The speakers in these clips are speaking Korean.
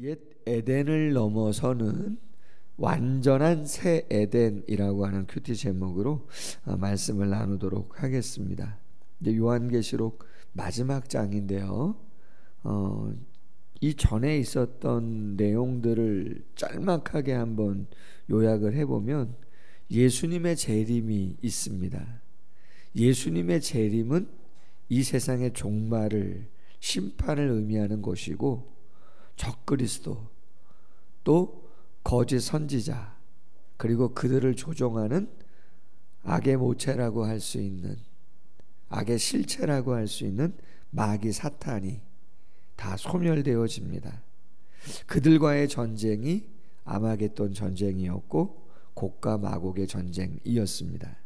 옛 에덴을 넘어서는 완전한 새 에덴이라고 하는 큐티 제목으로 말씀을 나누도록 하겠습니다. 이제 요한계시록 마지막 장인데요. 이 전에 있었던 내용들을 짤막하게 한번 요약을 해보면 예수님의 재림이 있습니다. 예수님의 재림은 이 세상의 종말을, 심판을 의미하는 것이고, 적그리스도, 또 거짓 선지자, 그리고 그들을 조종하는 악의 모체라고 할 수 있는, 악의 실체라고 할 수 있는 마귀 사탄이 다 소멸되어집니다. 그들과의 전쟁이 아마겟돈 전쟁이었고 곡과 마곡의 전쟁이었습니다.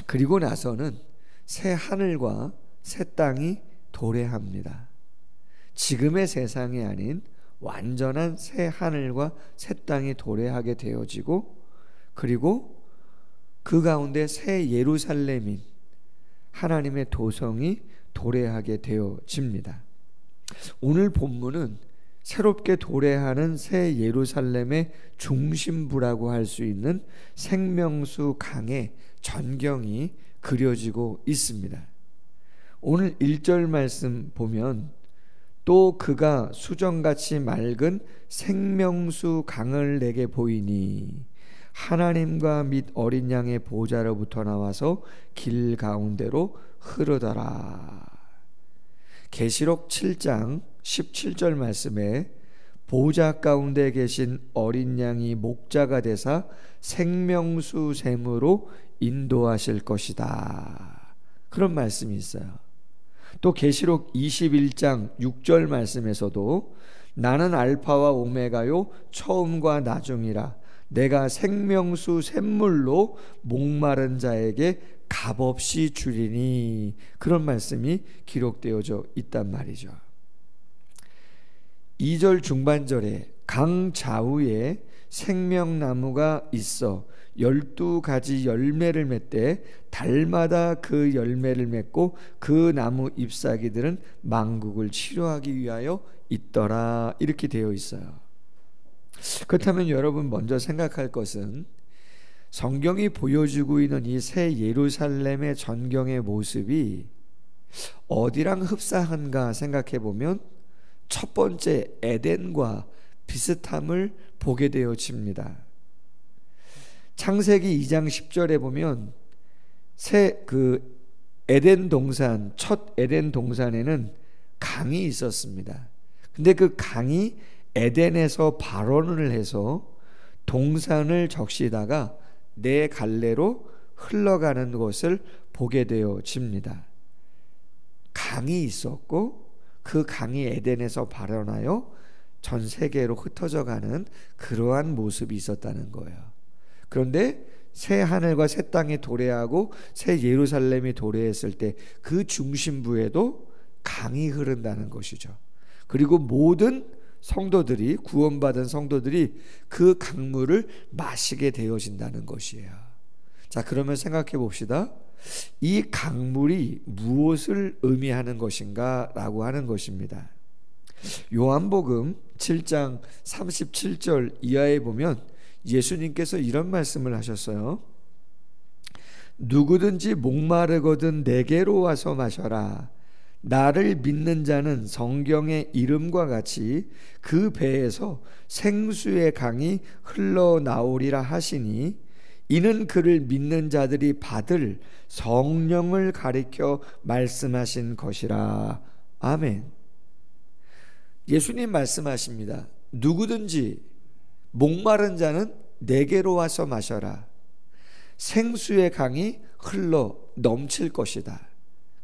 그리고 나서는 새 하늘과 새 땅이 도래합니다. 지금의 세상이 아닌 완전한 새 하늘과 새 땅이 도래하게 되어지고, 그리고 그 가운데 새 예루살렘인 하나님의 도성이 도래하게 되어집니다. 오늘 본문은 새롭게 도래하는 새 예루살렘의 중심부라고 할 수 있는 생명수 강의 전경이 그려지고 있습니다. 오늘 1절 말씀 보면 또 그가 수정같이 맑은 생명수 강을 내게 보이니 하나님과 및 어린 양의 보좌로부터 나와서 길 가운데로 흐르더라. 계시록 7장 17절 말씀에 보좌 가운데 계신 어린 양이 목자가 되사 생명수 샘으로 인도하실 것이다. 그런 말씀이 있어요. 또 계시록 21장 6절 말씀에서도 나는 알파와 오메가요 처음과 나중이라 내가 생명수 샘물로 목마른 자에게 값없이 주리니, 그런 말씀이 기록되어져 있단 말이죠. 2절 중반절에 강 좌우에 생명나무가 있어 12가지 열매를 맺되 달마다 그 열매를 맺고 그 나무 잎사귀들은 만국을 치료하기 위하여 있더라, 이렇게 되어 있어요. 그렇다면 여러분 먼저 생각할 것은 성경이 보여주고 있는 이 새 예루살렘의 전경의 모습이 어디랑 흡사한가 생각해 보면 첫 번째 에덴과 비슷함을 보게 되어집니다. 창세기 2장 10절에 보면 에덴 동산, 첫 에덴 동산에는 강이 있었습니다. 근데 그 강이 에덴에서 발원을 해서 동산을 적시다가 네 갈래로 흘러가는 것을 보게 되어집니다. 강이 있었고 그 강이 에덴에서 발원하여 전 세계로 흩어져 가는 그러한 모습이 있었다는 거예요. 그런데 새 하늘과 새 땅이 도래하고 새 예루살렘이 도래했을 때 그 중심부에도 강이 흐른다는 것이죠. 그리고 모든 성도들이, 구원받은 성도들이 그 강물을 마시게 되어진다는 것이에요. 자, 그러면 생각해 봅시다. 이 강물이 무엇을 의미하는 것인가 라고 하는 것입니다. 요한복음 7장 37절 이하에 보면 예수님께서 이런 말씀을 하셨어요. 누구든지 목마르거든 내게로 와서 마셔라. 나를 믿는 자는 성경의 이름과 같이 그 배에서 생수의 강이 흘러나오리라 하시니, 이는 그를 믿는 자들이 받을 성령을 가리켜 말씀하신 것이라. 아멘. 예수님 말씀하십니다. 누구든지 목마른 자는 내게로 와서 마셔라. 생수의 강이 흘러 넘칠 것이다.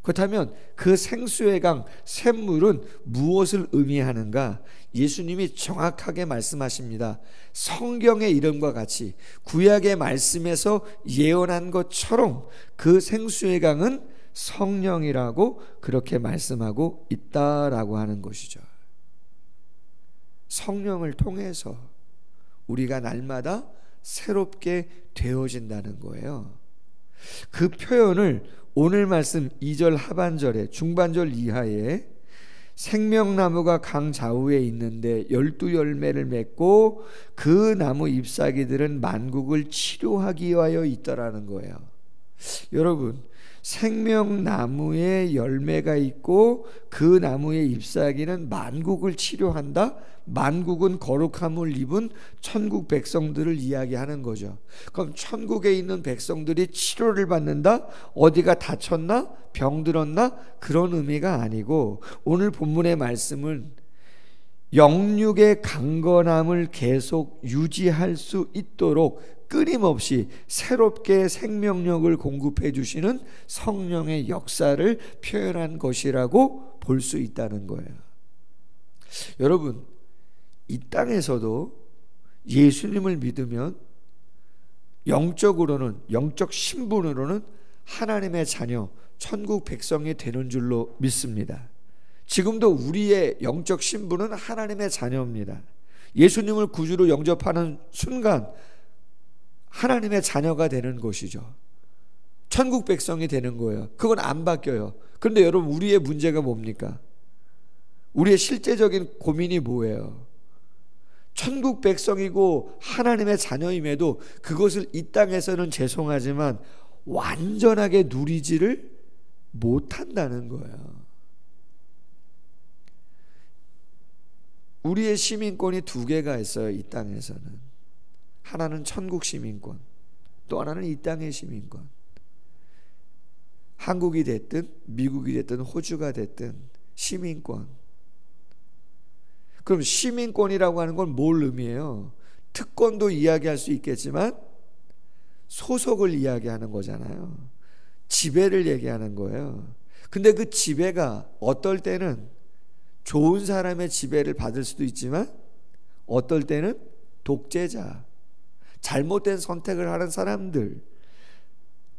그렇다면 그 생수의 강, 샘물은 무엇을 의미하는가? 예수님이 정확하게 말씀하십니다. 성경의 이름과 같이 구약의 말씀에서 예언한 것처럼 그 생수의 강은 성령이라고 그렇게 말씀하고 있다라고 하는 것이죠. 성령을 통해서 우리가 날마다 새롭게 되어진다는 거예요. 그 표현을 오늘 말씀 2절 하반절에, 중반절 이하에 생명나무가 강 좌우에 있는데 12열매를 맺고 그 나무 잎사귀들은 만국을 치료하기 위하여 있더라는 거예요. 여러분, 생명나무에 열매가 있고 그 나무의 잎사귀는 만국을 치료한다? 만국은 거룩함을 입은 천국 백성들을 이야기하는 거죠. 그럼 천국에 있는 백성들이 치료를 받는다? 어디가 다쳤나? 병들었나? 그런 의미가 아니고, 오늘 본문의 말씀은 영육의 강건함을 계속 유지할 수 있도록 끊임없이 새롭게 생명력을 공급해 주시는 성령의 역사를 표현한 것이라고 볼 수 있다는 거예요. 여러분, 이 땅에서도 예수님을 믿으면 영적으로는, 영적 신분으로는 하나님의 자녀, 천국 백성이 되는 줄로 믿습니다. 지금도 우리의 영적 신분은 하나님의 자녀입니다. 예수님을 구주로 영접하는 순간 하나님의 자녀가 되는 것이죠. 천국 백성이 되는 거예요. 그건 안 바뀌어요. 그런데 여러분, 우리의 문제가 뭡니까? 우리의 실제적인 고민이 뭐예요? 천국 백성이고 하나님의 자녀임에도 그것을 이 땅에서는 죄송하지만 완전하게 누리지를 못한다는 거예요. 우리의 시민권이 두 개가 있어요. 이 땅에서는 하나는 천국 시민권, 또 하나는 이 땅의 시민권. 한국이 됐든 미국이 됐든 호주가 됐든 시민권. 그럼 시민권이라고 하는 건 뭘 의미해요? 특권도 이야기할 수 있겠지만 소속을 이야기하는 거잖아요. 지배를 얘기하는 거예요. 근데 그 지배가 어떨 때는 좋은 사람의 지배를 받을 수도 있지만 어떨 때는 독재자, 잘못된 선택을 하는 사람들,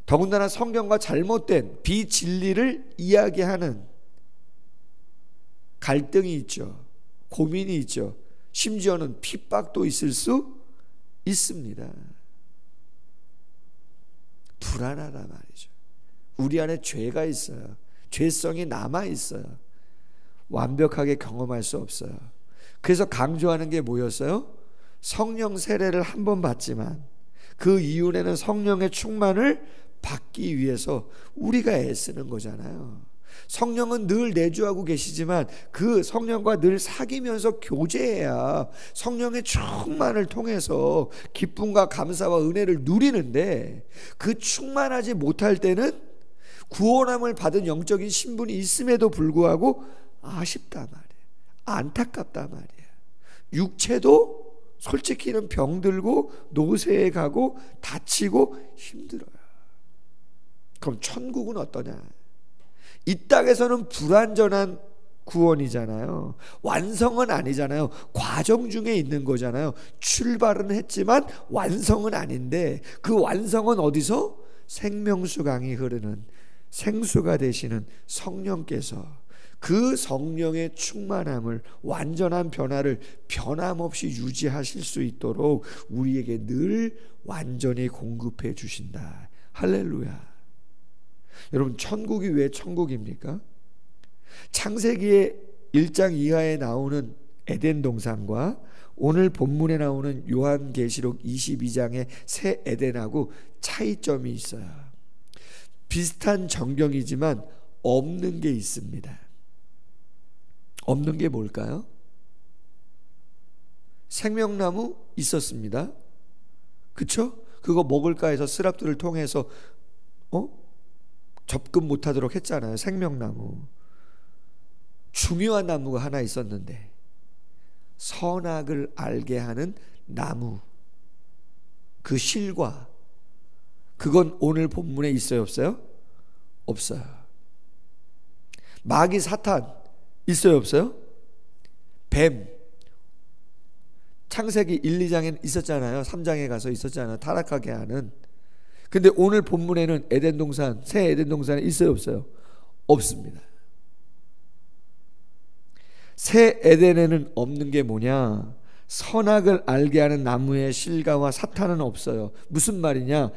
더군다나 성경과 잘못된 비진리를 이야기하는 갈등이 있죠. 고민이 있죠. 심지어는 핍박도 있을 수 있습니다. 불안하단 말이죠. 우리 안에 죄가 있어요. 죄성이 남아 있어요. 완벽하게 경험할 수 없어요. 그래서 강조하는 게 뭐였어요? 성령 세례를 한 번 받지만 그 이후에는 성령의 충만을 받기 위해서 우리가 애쓰는 거잖아요. 성령은 늘 내주하고 계시지만 그 성령과 늘 사귀면서 교제해야 성령의 충만을 통해서 기쁨과 감사와 은혜를 누리는데, 그 충만하지 못할 때는 구원함을 받은 영적인 신분이 있음에도 불구하고 아쉽단 말이에요. 안타깝단 말이에요. 육체도 솔직히는 병들고 노쇠해 가고 다치고 힘들어요. 그럼 천국은 어떠냐? 이 땅에서는 불완전한 구원이잖아요. 완성은 아니잖아요. 과정 중에 있는 거잖아요. 출발은 했지만 완성은 아닌데, 그 완성은 어디서? 생명수 강이 흐르는 생수가 되시는 성령께서 그 성령의 충만함을, 완전한 변화를 변함없이 유지하실 수 있도록 우리에게 늘 완전히 공급해 주신다. 할렐루야. 여러분, 천국이 왜 천국입니까? 창세기의 1장 이하에 나오는 에덴 동산과 오늘 본문에 나오는 요한계시록 22장의 새 에덴하고 차이점이 있어요. 비슷한 전경이지만 없는 게 있습니다. 없는 게 뭘까요? 생명나무 있었습니다. 그쵸? 그거 먹을까 해서 스랍들을 통해서 접근 못하도록 했잖아요. 생명나무. 중요한 나무가 하나 있었는데, 선악을 알게 하는 나무, 그 실과, 그건 오늘 본문에 있어요, 없어요? 없어요. 마귀 사탄 있어요, 없어요? 뱀, 창세기 1, 2장에 있었잖아요. 3장에 가서 있었잖아요. 타락하게 하는. 근데 오늘 본문에는 에덴 동산, 새 에덴 동산에 있어요, 없어요? 없습니다. 새 에덴에는 없는 게 뭐냐? 선악을 알게 하는 나무의 실과와 사탄은 없어요. 무슨 말이냐?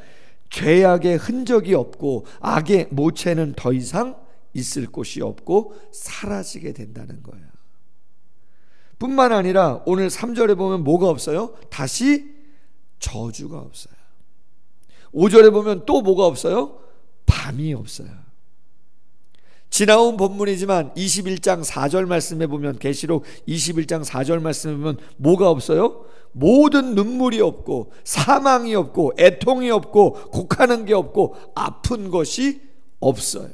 죄악의 흔적이 없고 악의 모체는 더 이상 있을 곳이 없고 사라지게 된다는 거예요. 뿐만 아니라 오늘 3절에 보면 뭐가 없어요? 다시 저주가 없어요. 5절에 보면 또 뭐가 없어요? 밤이 없어요. 지나온 본문이지만 21장 4절 말씀에 보면, 계시록 21장 4절 말씀에 보면 뭐가 없어요? 모든 눈물이 없고 사망이 없고 애통이 없고 곡하는 게 없고 아픈 것이 없어요.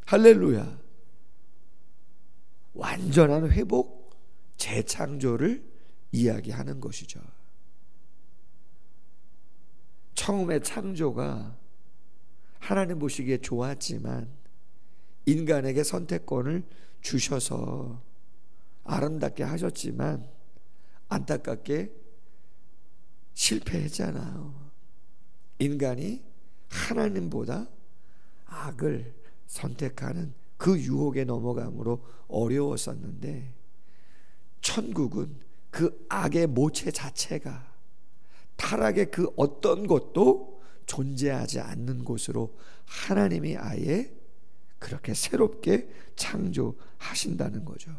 할렐루야. 완전한 회복, 재창조를 이야기하는 것이죠. 처음에 창조가 하나님 보시기에 좋았지만 인간에게 선택권을 주셔서 아름답게 하셨지만 안타깝게 실패했잖아요. 인간이 하나님보다 악을 선택하는 그 유혹에 넘어감으로 어려웠었는데, 천국은 그 악의 모체 자체가, 타락의 그 어떤 것도 존재하지 않는 곳으로 하나님이 아예 그렇게 새롭게 창조하신다는 거죠.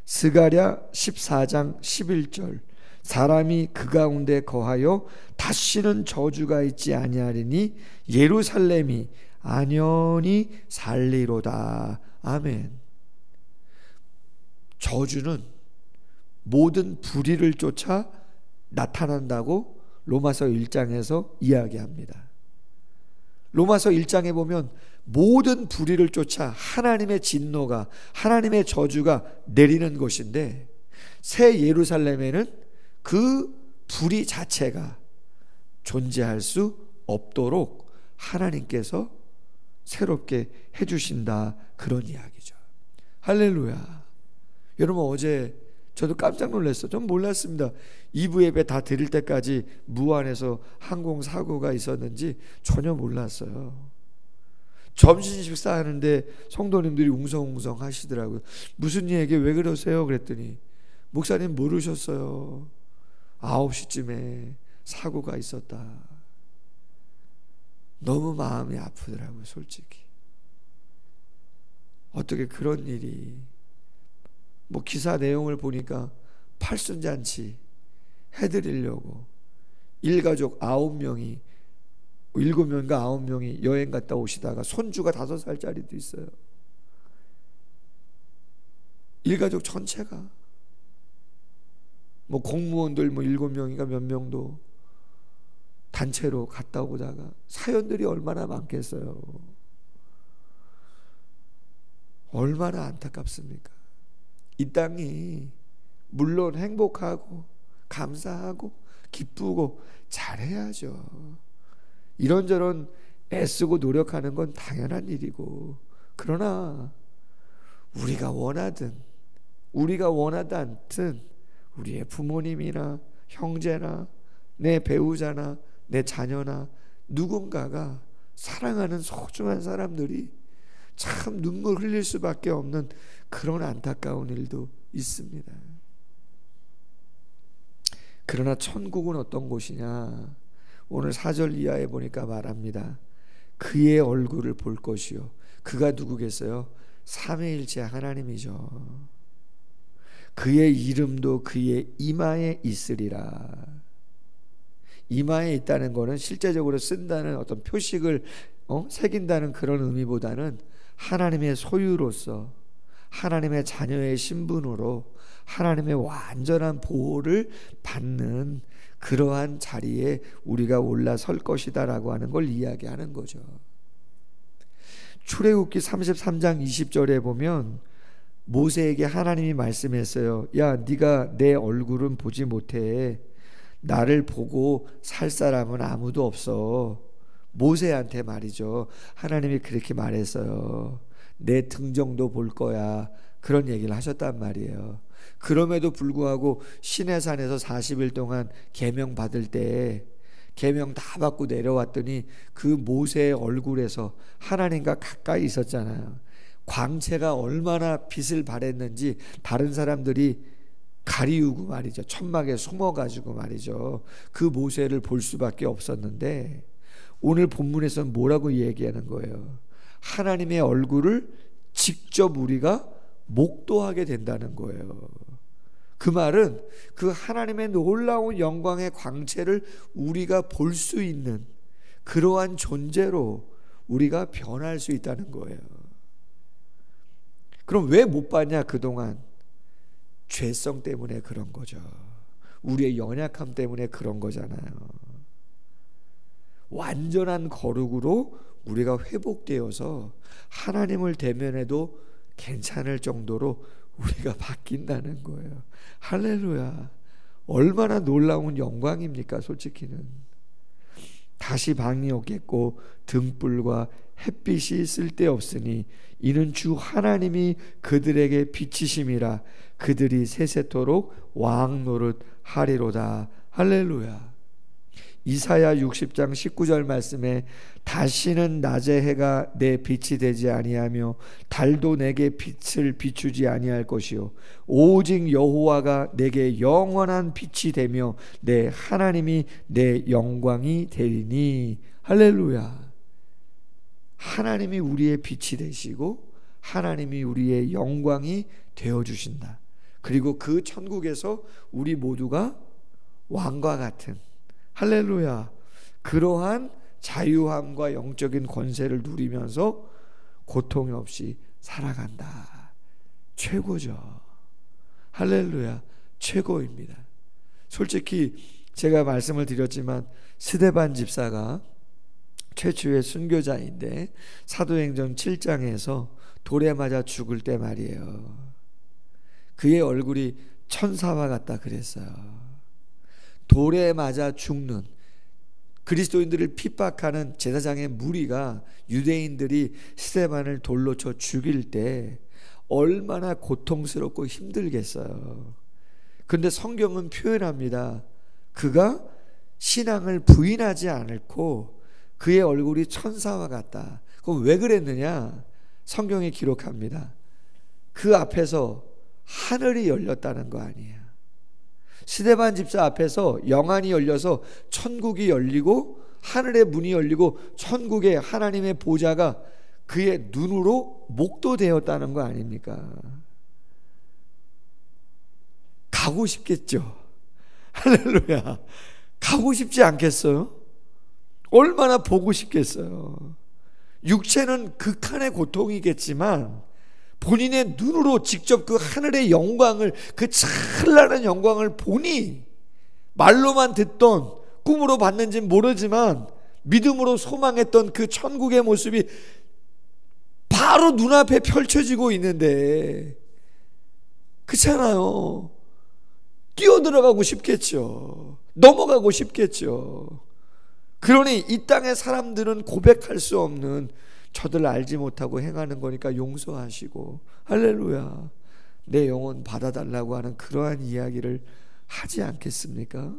스가랴 14장 11절, 사람이 그 가운데 거하여 다시는 저주가 있지 아니하리니 예루살렘이 안연히 살리로다. 아멘. 저주는 모든 불의를 쫓아 나타난다고 로마서 1장에서 이야기합니다. 로마서 1장에 보면 모든 불의를 쫓아 하나님의 진노가, 하나님의 저주가 내리는 것인데, 새 예루살렘에는 그 불의 자체가 존재할 수 없도록 하나님께서 새롭게 해주신다, 그런 이야기죠. 할렐루야. 여러분, 어제 저도 깜짝 놀랐어요. 좀 몰랐습니다. 2부 예배 다 드릴 때까지 무안에서 항공사고가 있었는지 전혀 몰랐어요. 점심 식사하는데 성도님들이 웅성웅성 하시더라고요. 무슨 얘기, 왜 그러세요? 그랬더니 목사님 모르셨어요. 9시쯤에 사고가 있었다. 너무 마음이 아프더라고요, 솔직히. 어떻게 그런 일이. 뭐 기사 내용을 보니까 팔순잔치 해드리려고 일가족 9명이, 7명인가 9명이 여행 갔다 오시다가 손주가 5살짜리도 있어요. 일가족 전체가, 뭐 공무원들 뭐 7명인가 몇 명도 단체로 갔다 오다가, 사연들이 얼마나 많겠어요. 얼마나 안타깝습니까? 이 땅이 물론 행복하고 감사하고 기쁘고 잘해야죠. 이런저런 애쓰고 노력하는 건 당연한 일이고, 그러나 우리가 원하든 우리가 원하지 않든 우리의 부모님이나 형제나 내 배우자나 내 자녀나 누군가가, 사랑하는 소중한 사람들이 참 눈물 흘릴 수밖에 없는 그런 안타까운 일도 있습니다. 그러나 천국은 어떤 곳이냐? 오늘 4절 이하에 보니까 말합니다. 그의 얼굴을 볼 것이요. 그가 누구겠어요? 삼위일체 하나님이죠. 그의 이름도 그의 이마에 있으리라. 이마에 있다는 것은 실제적으로 쓴다는 어떤 표식을 새긴다는 그런 의미보다는 하나님의 소유로서, 하나님의 자녀의 신분으로 하나님의 완전한 보호를 받는 그러한 자리에 우리가 올라설 것이다라고 하는 걸 이야기하는 거죠. 출애굽기 33장 20절에 보면 모세에게 하나님이 말씀했어요. 야, 네가 내 얼굴은 보지 못해. 나를 보고 살 사람은 아무도 없어. 모세한테 말이죠. 하나님이 그렇게 말했어요. 내 등정도 볼 거야. 그런 얘기를 하셨단 말이에요. 그럼에도 불구하고 시내산에서 40일 동안 계명 받을 때, 계명 다 받고 내려왔더니 그 모세의 얼굴에서 하나님과 가까이 있었잖아요. 광채가 얼마나 빛을 발했는지 다른 사람들이 가리우고 말이죠. 천막에 숨어가지고 말이죠. 그 모세를 볼 수밖에 없었는데, 오늘 본문에서는 뭐라고 얘기하는 거예요? 하나님의 얼굴을 직접 우리가 목도하게 된다는 거예요. 그 말은 그 하나님의 놀라운 영광의 광채를 우리가 볼 수 있는 그러한 존재로 우리가 변할 수 있다는 거예요. 그럼 왜 못 봤냐? 그동안 죄성 때문에 그런 거죠. 우리의 연약함 때문에 그런 거잖아요. 완전한 거룩으로 우리가 회복되어서 하나님을 대면해도 괜찮을 정도로 우리가 바뀐다는 거예요. 할렐루야. 얼마나 놀라운 영광입니까? 솔직히는. 다시 방이 없겠고 등불과 햇빛이 쓸데없으니 이는 주 하나님이 그들에게 비치심이라 그들이 세세토록 왕 노릇 하리로다. 할렐루야. 이사야 60장 19절 말씀에 다시는 낮의 해가 내 빛이 되지 아니하며 달도 내게 빛을 비추지 아니할 것이요 오직 여호와가 내게 영원한 빛이 되며 내 하나님이 내 영광이 되리니. 할렐루야. 하나님이 우리의 빛이 되시고 하나님이 우리의 영광이 되어주신다. 그리고 그 천국에서 우리 모두가 왕과 같은, 할렐루야, 그러한 자유함과 영적인 권세를 누리면서 고통 없이 살아간다. 최고죠. 할렐루야. 최고입니다. 솔직히 제가 말씀을 드렸지만 스데반 집사가 최초의 순교자인데 사도행전 7장에서 돌에 맞아 죽을 때 말이에요. 그의 얼굴이 천사와 같다 그랬어요. 돌에 맞아 죽는 그리스도인들을 핍박하는 제사장의 무리가 유대인들이 스데반을 돌로 쳐 죽일 때 얼마나 고통스럽고 힘들겠어요. 그런데 성경은 표현합니다. 그가 신앙을 부인하지 않고 그의 얼굴이 천사와 같다. 그럼 왜 그랬느냐? 성경이 기록합니다. 그 앞에서 하늘이 열렸다는 거 아니에요. 스데반 집사 앞에서 영안이 열려서 천국이 열리고 하늘의 문이 열리고 천국의 하나님의 보좌가 그의 눈으로 목도되었다는 거 아닙니까? 가고 싶겠죠. 할렐루야. 가고 싶지 않겠어요? 얼마나 보고 싶겠어요. 육체는 극한의 고통이겠지만 본인의 눈으로 직접 그 하늘의 영광을, 그 찬란한 영광을 보니 말로만 듣던, 꿈으로 봤는지 모르지만 믿음으로 소망했던 그 천국의 모습이 바로 눈앞에 펼쳐지고 있는데, 그렇잖아요. 뛰어들어가고 싶겠죠. 넘어가고 싶겠죠. 그러니 이 땅의 사람들은 고백할 수 없는, 저들 알지 못하고 행하는 거니까 용서하시고, 할렐루야, 내 영혼 받아달라고 하는 그러한 이야기를 하지 않겠습니까?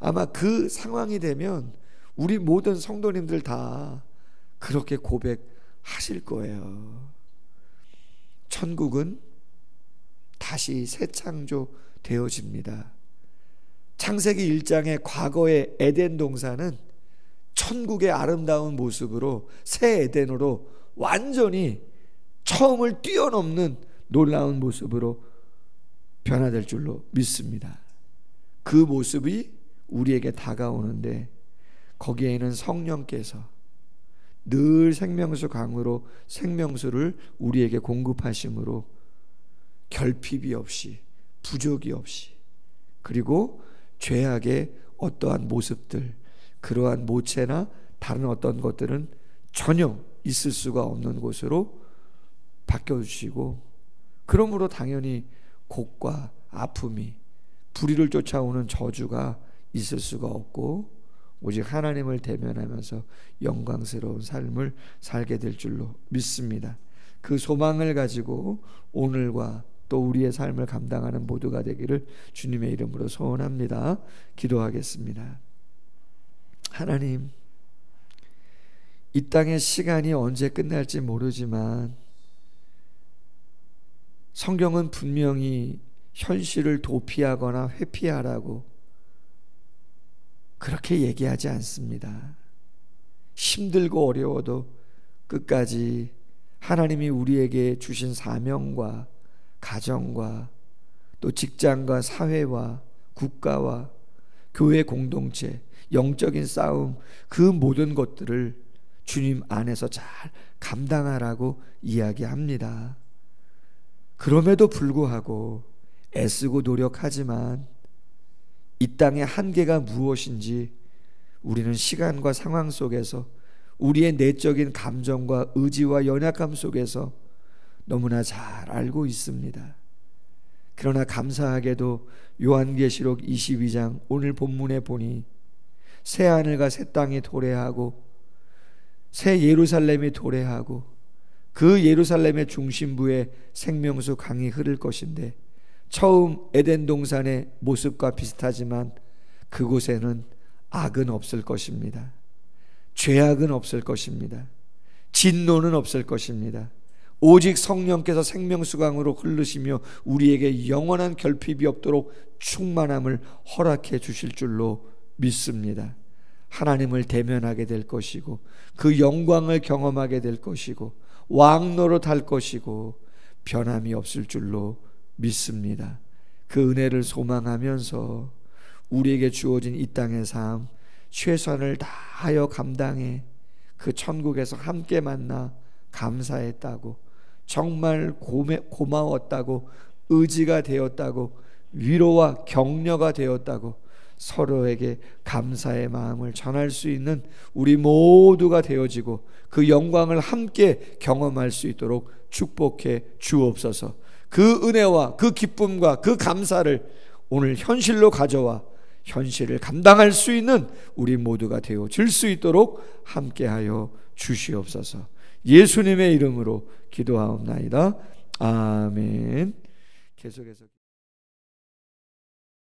아마 그 상황이 되면 우리 모든 성도님들 다 그렇게 고백하실 거예요. 천국은 다시 새 창조 되어집니다. 창세기 1장의 과거의 에덴 동산은 천국의 아름다운 모습으로 새 에덴으로 완전히 처음을 뛰어넘는 놀라운 모습으로 변화될 줄로 믿습니다. 그 모습이 우리에게 다가오는데 거기에는 성령께서 늘 생명수 강으로 생명수를 우리에게 공급하심으로 결핍이 없이, 부족이 없이, 그리고 죄악의 어떠한 모습들, 그러한 모체나 다른 어떤 것들은 전혀 있을 수가 없는 곳으로 바뀌어주시고, 그러므로 당연히 곡과 아픔이, 불의를 쫓아오는 저주가 있을 수가 없고 오직 하나님을 대면하면서 영광스러운 삶을 살게 될 줄로 믿습니다. 그 소망을 가지고 오늘과 또 우리의 삶을 감당하는 모두가 되기를 주님의 이름으로 소원합니다. 기도하겠습니다. 하나님, 이 땅의 시간이 언제 끝날지 모르지만 성경은 분명히 현실을 도피하거나 회피하라고 그렇게 얘기하지 않습니다. 힘들고 어려워도 끝까지 하나님이 우리에게 주신 사명과 가정과 또 직장과 사회와 국가와 교회 공동체, 영적인 싸움, 그 모든 것들을 주님 안에서 잘 감당하라고 이야기합니다. 그럼에도 불구하고 애쓰고 노력하지만 이 땅의 한계가 무엇인지 우리는 시간과 상황 속에서 우리의 내적인 감정과 의지와 연약함 속에서 너무나 잘 알고 있습니다. 그러나 감사하게도 요한계시록 22장 오늘 본문에 보니 새 하늘과 새 땅이 도래하고 새 예루살렘이 도래하고 그 예루살렘의 중심부에 생명수 강이 흐를 것인데, 처음 에덴 동산의 모습과 비슷하지만 그곳에는 악은 없을 것입니다. 죄악은 없을 것입니다. 진노는 없을 것입니다. 오직 성령께서 생명수강으로 흐르시며 우리에게 영원한 결핍이 없도록 충만함을 허락해 주실 줄로 믿습니다. 하나님을 대면하게 될 것이고 그 영광을 경험하게 될 것이고 왕노릇 할 것이고 변함이 없을 줄로 믿습니다. 그 은혜를 소망하면서 우리에게 주어진 이 땅의 삶 최선을 다하여 감당해 그 천국에서 함께 만나 감사했다고, 정말 고마웠다고, 의지가 되었다고, 위로와 격려가 되었다고 서로에게 감사의 마음을 전할 수 있는 우리 모두가 되어지고 그 영광을 함께 경험할 수 있도록 축복해 주옵소서. 그 은혜와 그 기쁨과 그 감사를 오늘 현실로 가져와 현실을 감당할 수 있는 우리 모두가 되어질 수 있도록 함께하여 주시옵소서. 예수님의 이름으로 기도하옵나이다. 아멘. 계속해서